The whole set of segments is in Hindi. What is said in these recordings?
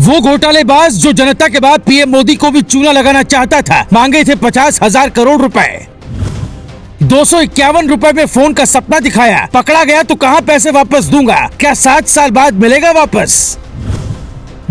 वो घोटालेबाज जो जनता के बाद पीएम मोदी को भी चूना लगाना चाहता था, मांगे थे 50,000 करोड़ रुपए। 251 रुपए में फोन का सपना दिखाया, पकड़ा गया तो कहां पैसे वापस दूंगा, क्या 7 साल बाद मिलेगा वापस।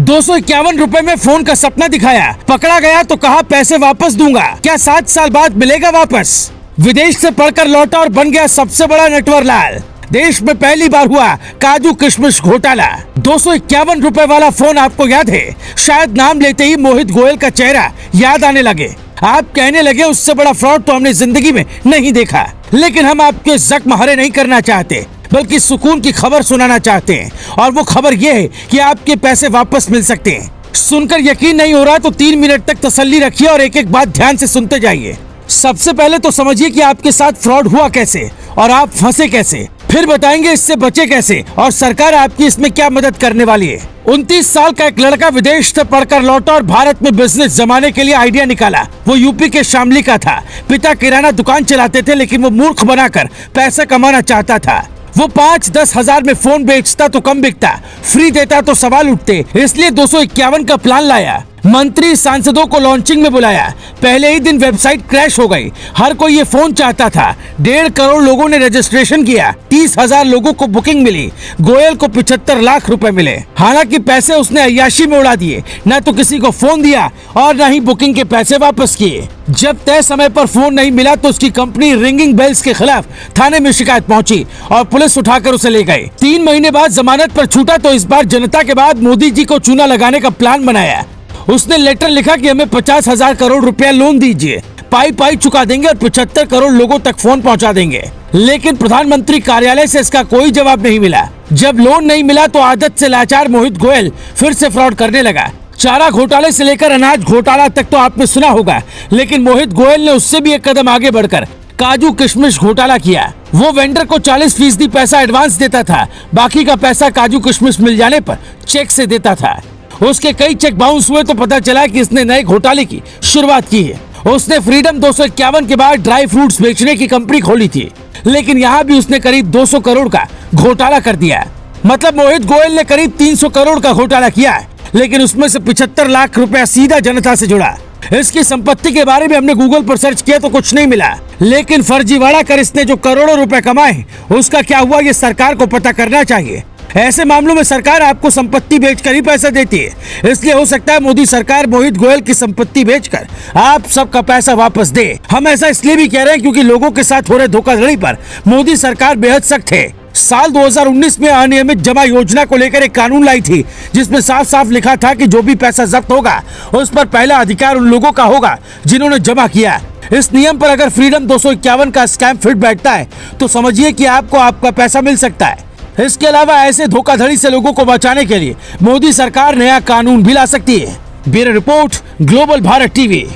251 रुपए में फोन का सपना दिखाया, पकड़ा गया तो कहा पैसे वापस दूंगा, क्या 7 साल बाद मिलेगा वापस। विदेश से पढ़कर लौटा और बन गया सबसे बड़ा नटवर लाल। देश में पहली बार हुआ काजू किशमिश घोटाला। 251 रुपए वाला फोन आपको याद है? शायद नाम लेते ही मोहित गोयल का चेहरा याद आने लगे। आप कहने लगे उससे बड़ा फ्रॉड तो हमने जिंदगी में नहीं देखा। लेकिन हम आपके जख्म हरे नहीं करना चाहते, बल्कि सुकून की खबर सुनाना चाहते हैं। और वो खबर ये है कि आपके पैसे वापस मिल सकते हैं। सुनकर यकीन नहीं हो रहा तो 3 मिनट तक तसल्ली रखिए और एक एक बात ध्यान से सुनते जाइए। सबसे पहले तो समझिए कि आपके साथ फ्रॉड हुआ कैसे और आप फंसे कैसे, फिर बताएंगे इससे बचे कैसे और सरकार आपकी इसमें क्या मदद करने वाली है। 29 साल का एक लड़का विदेश से पढ़कर लौटा और भारत में बिजनेस जमाने के लिए आइडिया निकाला। वो यूपी के शामली का था। पिता किराना दुकान चलाते थे, लेकिन वो मूर्ख बनाकर पैसा कमाना चाहता था। वो 5-10 हजार में फोन बेचता तो कम बिकता, फ्री देता तो सवाल उठते, इसलिए 251 का प्लान लाया। मंत्री सांसदों को लॉन्चिंग में बुलाया। पहले ही दिन वेबसाइट क्रैश हो गई। हर कोई ये फोन चाहता था। 1.5 करोड़ लोगों ने रजिस्ट्रेशन किया। 30,000 लोगों को बुकिंग मिली। गोयल को 75 लाख रुपए मिले। हालांकि पैसे उसने अय्याशी में उड़ा दिए, न तो किसी को फोन दिया और न ही बुकिंग के पैसे वापस किए। जब तय समय पर फोन नहीं मिला तो उसकी कंपनी रिंगिंग बेल्स के खिलाफ थाने में शिकायत पहुंची और पुलिस उठाकर उसे ले गई। 3 महीने बाद जमानत पर छूटा तो इस बार जनता के बाद मोदी जी को चूना लगाने का प्लान बनाया। उसने लेटर लिखा कि हमें 50,000 करोड़ रुपया लोन दीजिए, पाई चुका देंगे और 75 करोड़ लोगों तक फोन पहुंचा देंगे। लेकिन प्रधानमंत्री कार्यालय से इसका कोई जवाब नहीं मिला। जब लोन नहीं मिला तो आदत से लाचार मोहित गोयल फिर से फ्रॉड करने लगा। चारा घोटाले से लेकर अनाज घोटाला तक तो आपने सुना होगा, लेकिन मोहित गोयल ने उससे भी एक कदम आगे बढ़कर काजू किशमिश घोटाला किया। वो वेंडर को 40% पैसा एडवांस देता था, बाकी का पैसा काजू किशमिश मिल जाने पर चेक से देता था। उसके कई चेक बाउंस हुए तो पता चला कि इसने नए घोटाले की शुरुआत की है। उसने फ्रीडम 251 के बाद ड्राई फ्रूट्स बेचने की कंपनी खोली थी, लेकिन यहाँ भी उसने करीब 200 करोड़ का घोटाला कर दिया। मतलब मोहित गोयल ने करीब 300 करोड़ का घोटाला किया, लेकिन उसमें से 75 लाख रुपया सीधा जनता से जुड़ा। इसकी संपत्ति के बारे में हमने गूगल पर सर्च किया तो कुछ नहीं मिला, लेकिन फर्जीवाड़ा कर इसने जो करोड़ों रुपए कमाए उसका क्या हुआ ये सरकार को पता करना चाहिए। ऐसे मामलों में सरकार आपको संपत्ति बेचकर ही पैसा देती है, इसलिए हो सकता है मोदी सरकार मोहित गोयल की संपत्ति बेचकर आप सबका पैसा वापस दे। हम ऐसा इसलिए भी कह रहे हैं क्योंकि लोगों के साथ हो रहे धोखाधड़ी पर मोदी सरकार बेहद सख्त है। साल 2019 में अनियमित जमा योजना को लेकर एक कानून लाई थी, जिसमें साफ साफ लिखा था कि जो भी पैसा जब्त होगा उस पर पहला अधिकार उन लोगों का होगा जिन्होंने जमा किया। इस नियम पर अगर फ्रीडम 251 का स्कैम फिट बैठता है तो समझिए कि आपको आपका पैसा मिल सकता है। इसके अलावा ऐसे धोखाधड़ी से लोगों को बचाने के लिए मोदी सरकार नया कानून भी ला सकती है। Bureau report, global Bharat TV.